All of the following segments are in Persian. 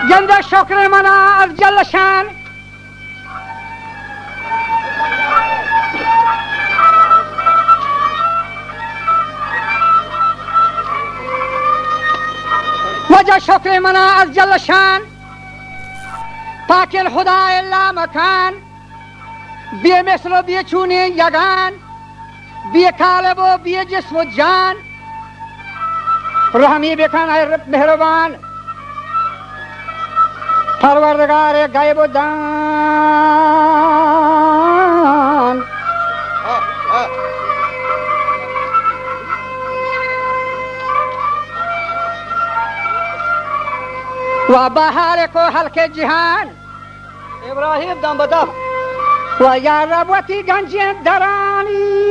جند شکر من از جلشان وجه شکر من از جلشان پاک الخدا الا مکان بی مثل و بی چون یگان بی قالب و بی جسم و جان رحمی بکن ای رب مهربان پروردگار غیب و دان و بهار کو حلق جهان ابراهیم دم بدم و یا ربوتی گنج درانی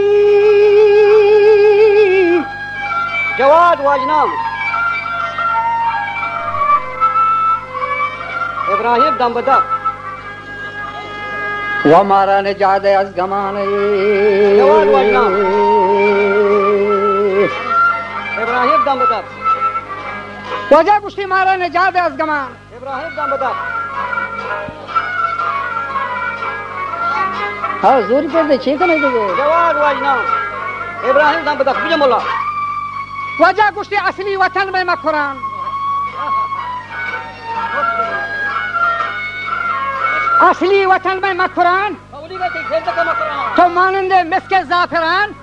جواد واجنام ابراهیم دم بدم و مارا نجات از گمان جواد واجنام ابراهیم دم بدم وجه گوشتی مارا نجات از گمان ابراهیم دم بدم ها زوری کرده چی کنه دیگه جواد واجنام ابراهیم دم بدم بجم الله وجه گوشتی اصلی وطن میں مکران اصلی وطن میں مکران تو مانند مسک زعفران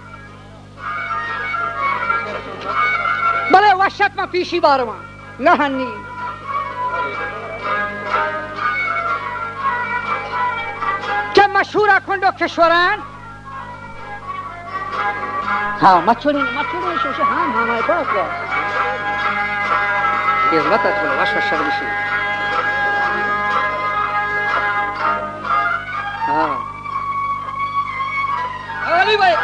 بله وحشت میں پیشی بارمان لہنی که مشهور کندو کشوران ها مچولین شوشه هم های باز عزت از بله وش شر بشین علی بای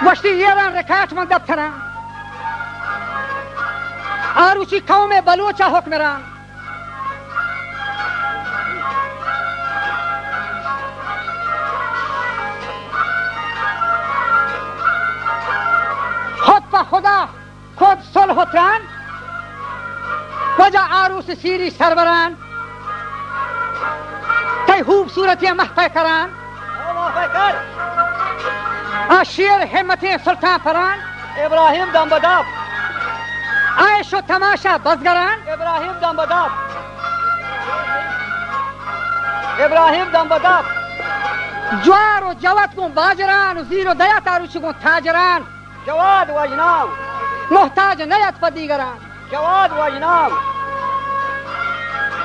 وشتی یران رکات من دبتران آروچی قوم بلوچا حکمران خود با خدا خود صلح تران وجا عروس سیری سروران تی خوب صورتی محفظ کران آشیر همت سلطان فران ابراهیم دم بدم عیش و تماشا بزگران ابراهیم دم بدم ابراهیم دم بدم جوار و جوات کن باجران و زیر و دیت آروچی کن تاجران جواد واجنام محتاج نیت پا دیگران جواد واجنام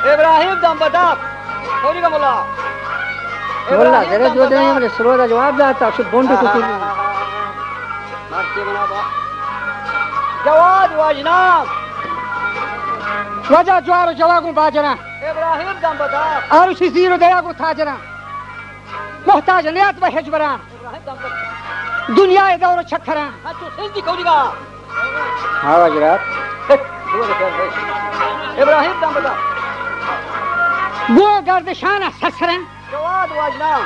ابراهیم دم بدم خوری کم اللہ والله ذرا جو دنیا میں سرو دا جواب داتا شو بونڈو کو کی مرتی بنا با جواد واجنام وجا جوار و جوا کن باجران ابراهیم دم بدم آروچی زیر و دیا کن تاجران محتاج نیت با حجبران ابراهیم دم بدم دنیا دور و چکران ہاں تو سنجی خوری کا ها حضرات ابراهیم دم بدم گو گردشان سرسرن جواد واجنام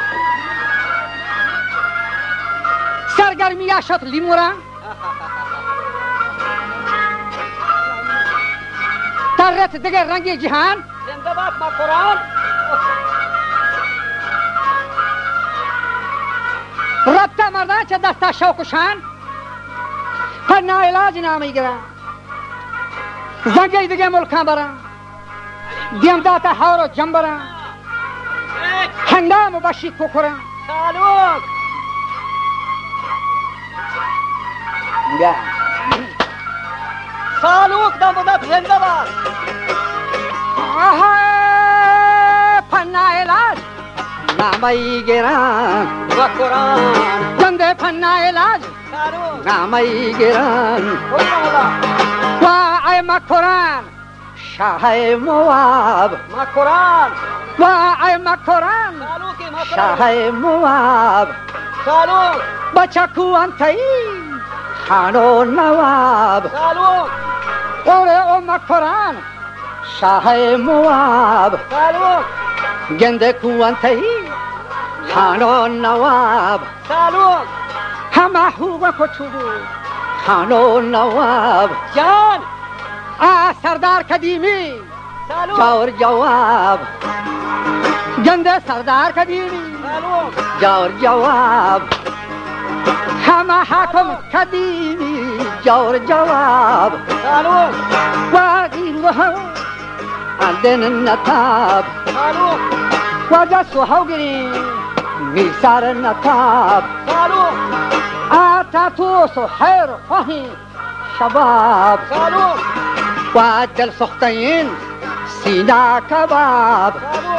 سرگرمی شد لیموران ترت دیگر رنگی جهان زنده باد ما قرآن ربطه مردان چه دستا شوق و شان پر ناعلاج نامی گران زنگی دیگه ملکان بران دیم داتا حور و جم بران هنگام و بشی ککران سالوک سالوک دم بدم زنده باد آها پر ناعلاج نامی گران و قرآن زنده پر ناعلاج سالوک نامی گران خوری کم اللہ و ای مکران شاه مواب ما قرآن و ای مکران سالوکی ما شاه قرآن مواب سالوک بچکو انتایی خانو نواب سالوک اور او مکران شاه مواب سالوک گنده کو انتایی خانو نواب سالوک همه خوبه کچو خان و نواب جان سردار قدیمی سالو جاور جواب گنده سردار قدیمی سالو جاور جواب همه حاکم قدیمی جاور جواب سالو واقعی و هم عندن نتاب سالو وجه سوهوگری میسار نتاب سالو آتا توس و خیر و فهی شباب سالو و دل سختین سینا کباب سالو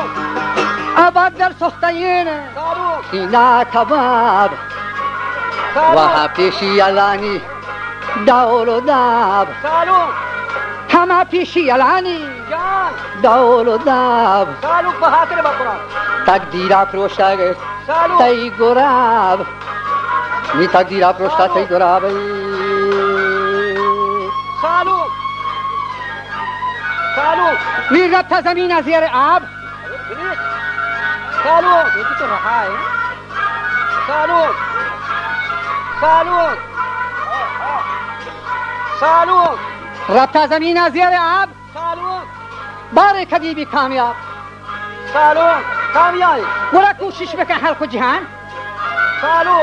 ابا دل سختین سالو سینا کباب و سالو پیشی علانی دول و داب سالو همه پیشی علانی جان دول و داب سالو په خاطر بکرا تقدیر پروشتا گه سالو تای گراب نی تقدیر پروشتا تای گراب سالو سالو وی رفت زمین زیر آب سالو یکی تو رها ہے سالو سالو سالو رفت زمین زیر آب سالو بار کدیبی کامیاب سالو کامیابی برا کوشش بکن خلق و جهان سالو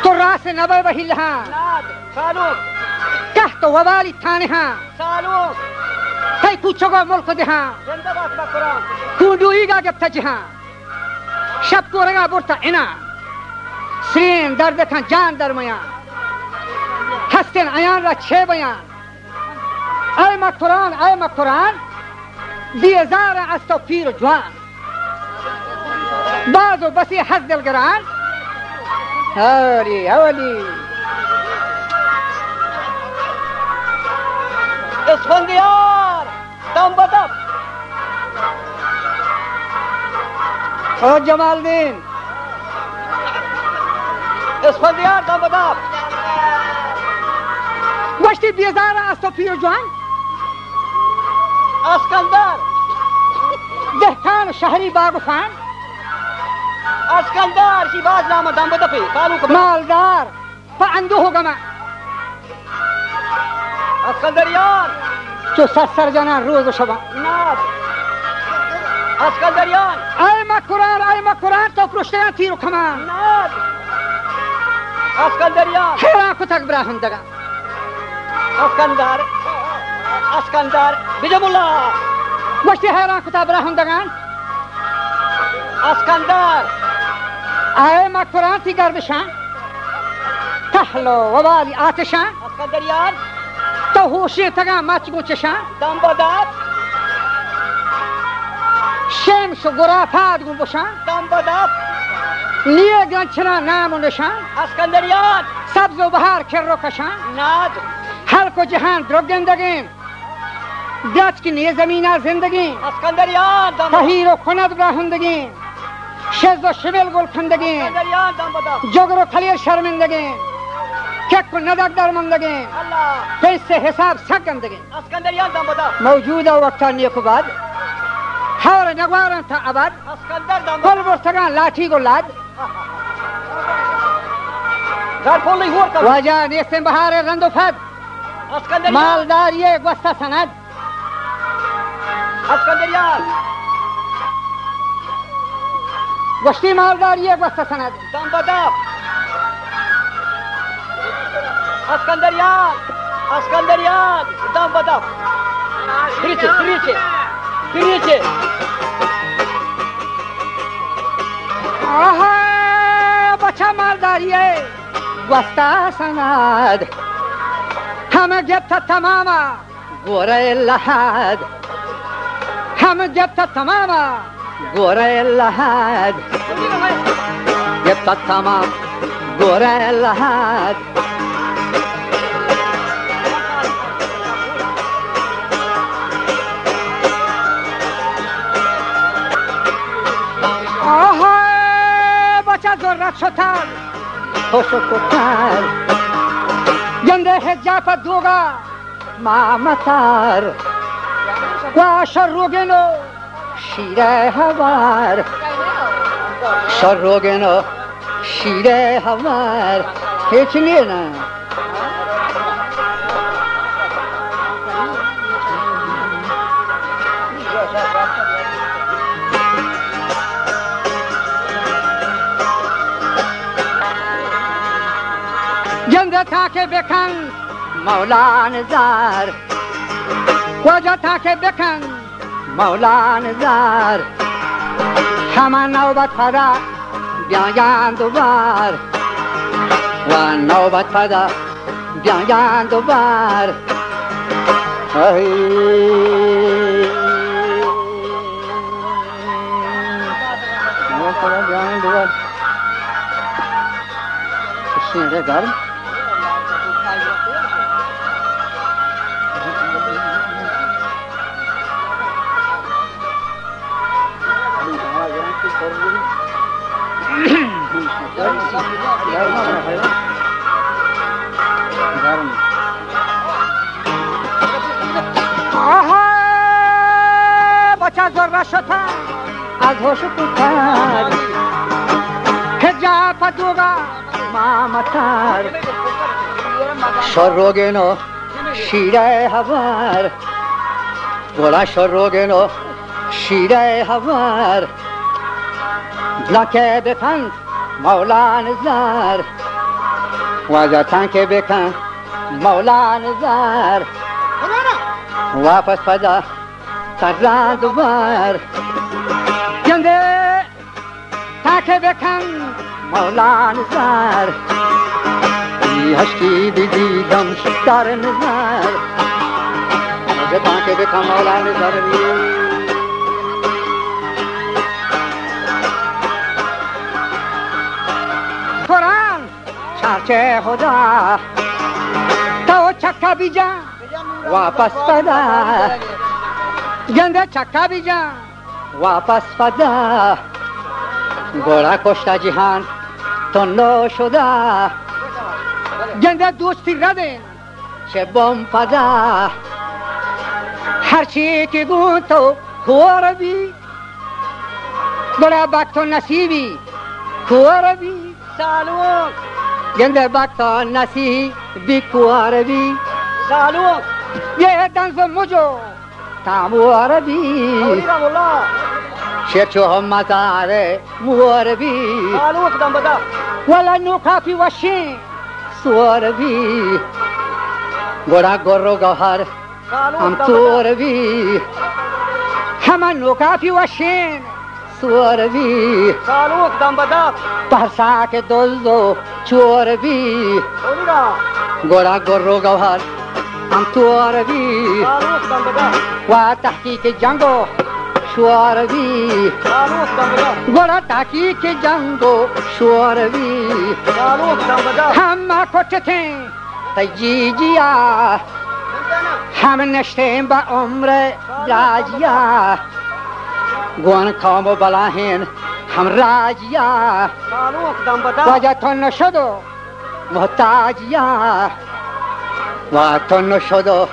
تو راس نبر بهی لها ناد سالو قحط و وبالی تانها سالو تای کوچگو ملک دها زنده باد بکرا کوندویی گا گفت جها شب کورگا برتا اینا سرین درد کن جان در میان هستن ایان را چه بیان ای مکران بیزار است و پیر و جوان باز و بسی حز دلگران اولی اسفندیار دم بدم او جمال دین اسفندیار دم بدم وشتی بیزار است و پیر و جوان اسکندر دهکان و شهری باغفان اسکندر شی باز نام دم بدم سالو کم مالدار فاندوه گما اسکندریان چو سر جانان روز و شبان ناد اسکندریان ای مکران تو پرشتگان تیر و کمان ناد اسکندریان حیران کتک براهندگان اسکندر بجم الله وشتی حیران کتک براهندگان اسکندر ای مکران تی گردشان تحلو و بالی آتشان اسکندریان تو هوشی تگان مچگو چشان دم بدم شمس و گرافات گو بشان دم بدم نیه گنچنا نام و نشان اسکندریان سبز و بهار کر رو کشان ناد خلق و جهان درگندگین گچ کی نیه زمینه زندگین اسکندریان دم تهیر و کند براهندگین شز و شمل گل کندگین اسکندریان دم بدم جگر و خلیر شرمندگین کک و ندک درمندگین الله پیسه حساب سگندگین اسکندریان دم بدم موجود و وقتا نیکو بعد حور نگوارن تا ابد اسکندر دم کل بدم برستگان لاठी گو لاد در پولی هور کن واجه نیستن بهار رند و فد اسکندریان مالداری گوسته سند اسکندریان گشتی مالداری گوسته سند دم بدم اسکندریان دم بدم Приезжай! آها بچه مالداری گوسته سند همه جبت تماما گوره لحد همه جبت تماما گوره لحد جبت تمام گوره لحد آها بچه ذرت شتر خوش و کتر گنده حجاب دوگا مامتر و شروگن و شیره هوار شروگن و شیره هوار هیچ نیه نه گنده تا که بکن مولا نزار خواجه تا که بکن مولا نزار همه نوبت پدا بیاین دوبار و نوبت پدا بیاین دوبار نوبت پدا بیاین دوبار شیره گرم بچه زر شدن از هوش کوتر هجا پدوگا مامتر شروگنو شیره هوار گلا شروگنو شیره هوار لکه بکن مولا نزار واجه تنکه بکن مولا نزار واپس پدا سران دوبار گنده تنکه بکن مولا نزار هشکی دیدم در نزار واجه تنکه بکن مولا نزار قرآن چرچه خدا تو چکا بیجا واپس پدا گنده چکا بیجا واپس پدا گوڑا کشتا جهان تو نو شده گنده دوستی ردین چه بم پدا هرچی که گون تو کور بی گوڑا بکتو نصیبی کور بی سالوک گنده بکتا نسی بیکوار بی سالوک یه دنز مجو تاموار بی اولیرا مولا شیرچو هم مزاره موار بی سالوک دم بدا ولا نو کافی وشین سوار بی گوڑا گرو گوهر هم تور بی همه نو کافی وشین سوار بی سالوک دم بدا پرساک دلدو چور بی اولیرا گوڑا گرو گوهر هم تور بی سالوک دم بدا و تحقیق جنگو شوار بی سالوک دم بدا گوڑا تحقیق جنگو شوار بی سالوک دم بدا همه کچتیں تجیجیا هم نشتیں با عمر راجیا گوان کام و بلاهین هم راجیا سالوک دم بدا واجه تو نشدو محتاجیا و تو نشدو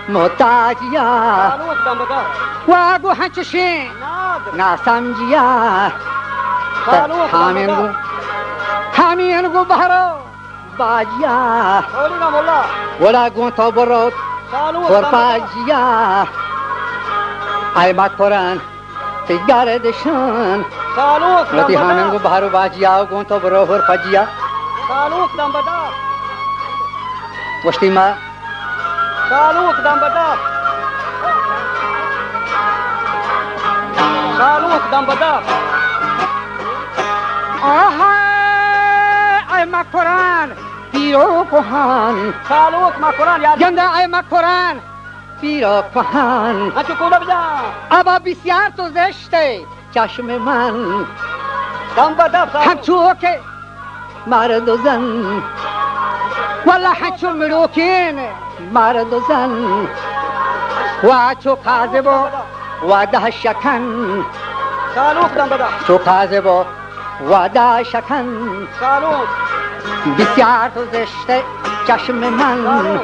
محتاجیا سالوک دم بدا و گو هنچشین ناد ناسمجیا سالوک دم بدا همین گو بهرو باجیا اولیرا مولا ولا گون تو برو سالوک دم بدا خورپاجیا ای مات قرآن تیگار دشان سالوک دم رتی همین گو بدا بهرو باجیا گون تو برو خورپاجیا سالوک دم بدا وشتی ما سالوک دم بدا سالوک دم بدا آها ای ما قرآن پیرو کهان سالوک ما قرآن یاد گنده ای ما قرآن پیرو کهان هچو کولا بجا ابا بسیار تو زشته چشم من دم بدا سالوک همچو که مرد و زن والله همچو مروکین مرد و زن و چو کاذب و ده شکن سالوک دم بدا چو کاذب و ده شکن سالوک بسیار تو زشته چشم من سالوک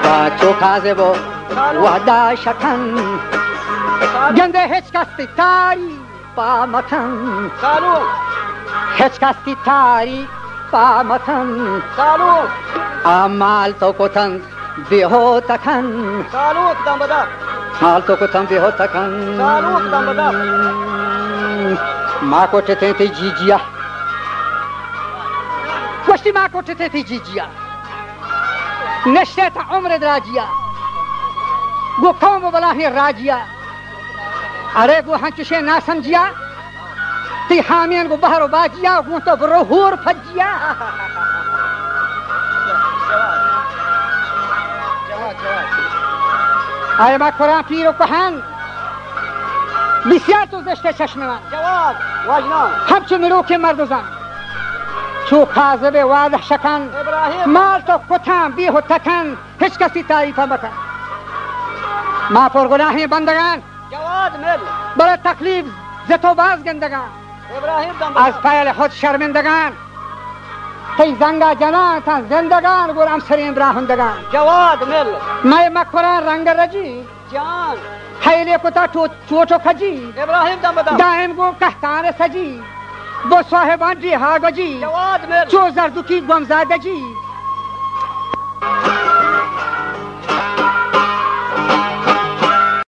و چو کاذب و ده شکن گنده هیچ کسی تاری پا مکن سالوک هیچ کسی تاری پامتن سالوت مال تو کتن بیهو تکن سالوت دم بدک مال تو کتن بیهو تکن سالوت دم بدک ما کتته تی جیجیا گوشتی ما کتته تی جیجیا نشته تا عمر راجیا گو قوم بلاهی راجیا اره گو هنچوشه ناسمجیا تی حامین گو بحر و باجیا گو تو برو هور فجیا آیا ما قرآن پیر و کهن بسیار تو زشته چشم من جواد واجنان همچو ملوک مردوزن چو کاذب واضح شکن ابراهیم مال تو کتن بیه و تکن هیچ کسی تعریف مکن ما پرگناهی بندگان جواد مل برای تکلیف ز تو بازگندگان ابراهیم دم از بدک فعل خود شرمندگان تی زنگا جنان تن زندگان گرم سرین براهندگان جواد مل مای مکران رنگ رجی جان حیله کتا چوچو خجی ابراهیم دم بدک دائم گو کهتان سجی با صاحبان جی ها گجی جواد مل چو زردوکی گمزاده جی